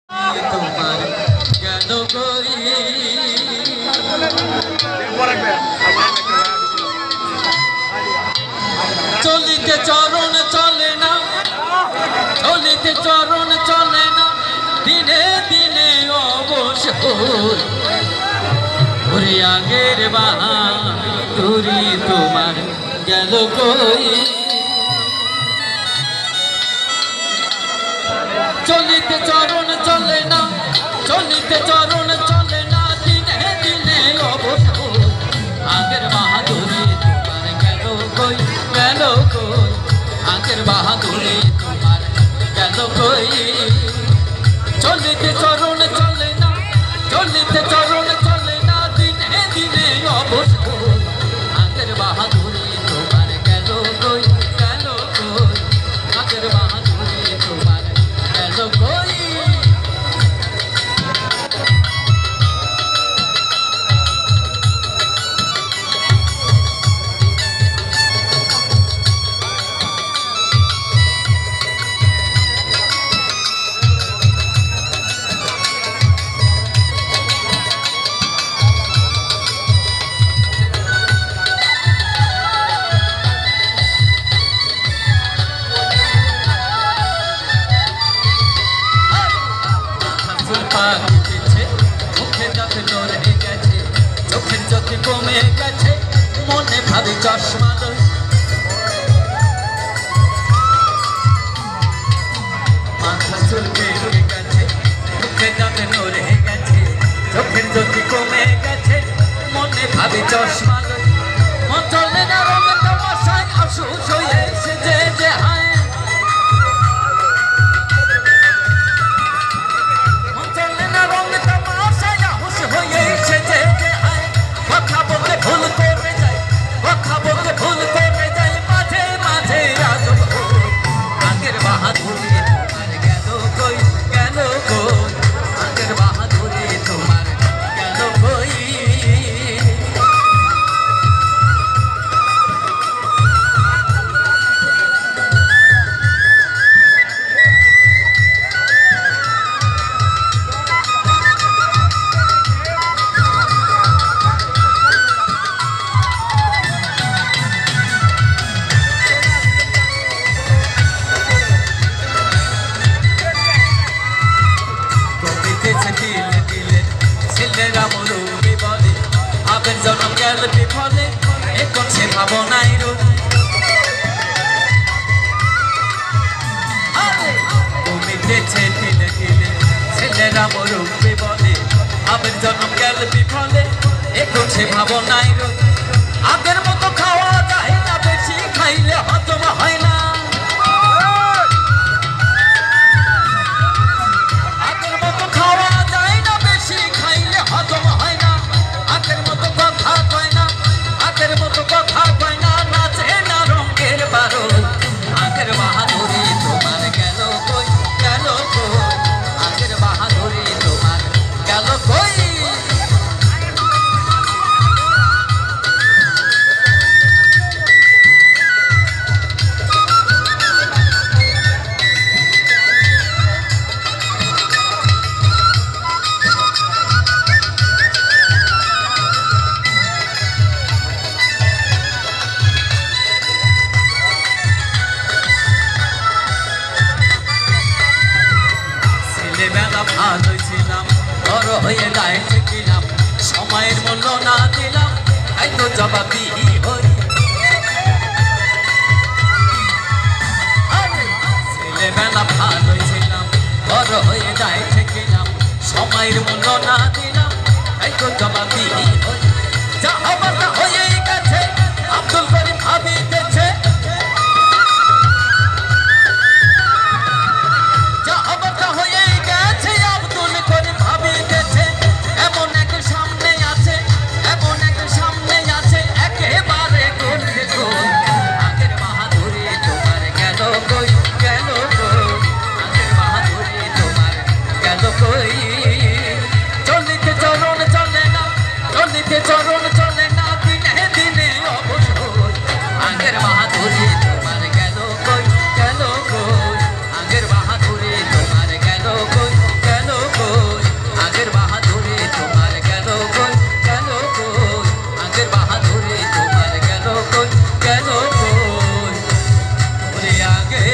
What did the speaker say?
তোমার গেল কই চলিতে চরণ চলে না, চলিতে চরণ চলে না, দিনে দিনে অবসর ওরে আগের বাহাদুরি তোমার গেল কই চলিতে চরণ চলে না, চলিতে চরণ চলে না, দিনে দিনে অবসর আগের বাহাদুরি তোমার গেল কই, গেল কই আগের বাহাদুরি তোমার গেল কই চলিতে চরণ চলে না, চলিতে চরণ চলে না, দিনে দিনে অবসর আগের বাহাদুরি তোমার গেল কই, গেল কই আগের বাহাদুরি তোমার গেল কই মুখে যাতে লড়ে গেছে, চোখের জ্যোতি কমে গেছে, মনে ভাবি চশমা মাথা চুলকে গেছে, মুখে যাতে লড়ে গেছে, চোখের জ্যোতি কমে গেছে, মনে ভাবি চশমা মন চলে না রঙে তমাশায় আফসোস হয়ে এসেছে যে হায় কথা বলতে ভুল করে যায়, কথা বলতে ভুল করে যায়, মাঝে মাঝে আজব আগের বাহাদুরি তোমার গেল কই, গেল কই আগের বাহাদুরি তোমার গেল কই ছেলেরা মরুবি বলে আবের জন্ম গেল বিফলে, এখন সে ভাবনাই রুমিতেছে তিলে তিলে, ছেলেরা মরুবি বলে আবের জন্ম গেল বিফলে, এখন সে ভাবনাই আগের মতো খাওয়া যায় না, বেশি খাইলে হজম হয় না, আগের মতো খাওয়া যায় না, বেশি খাইলে হজম হয় না, আগের মতো কথা কয় না, আগের মতো কথা কয় না, নাচে না রঙের বারো আগের বাহাদুরি তোমার গেল কই, গেল কই আগের বাহাদুরি তোমার গেল কই ছেলেবেলা ভালোই ছিলাম, বড় হয়ে গায়ে ঠেকিলাম, সময়ের মূল্য না দিলাম, তাই তো জবাবি হই ছেলেবেলা ভালোই ছিলাম, বড় হয়ে গায়ে ঠেকিলাম, সময়ের মূল্য না দিলাম, তাই তো জবাবি হই যা হবার তা হয়েই গেছে, আব্দুল করিম ভাবিতেছে এমন এক সামনে আছে, এমন এক সামনে আছে, একেবারে করতে আগের বাহাদুরি তোমার গেল কই, গেল কই আগের বাহাদুরি তোমার গেল কই চলিতে চরণ চলে না, চলিতে চরণ চলে না, দিনে দিনে অবসর আগের বাহাদুরি তোমার গেল কই, গেল কই আগের বাহাদুরি তোমার গেল কই, গেল গেল গো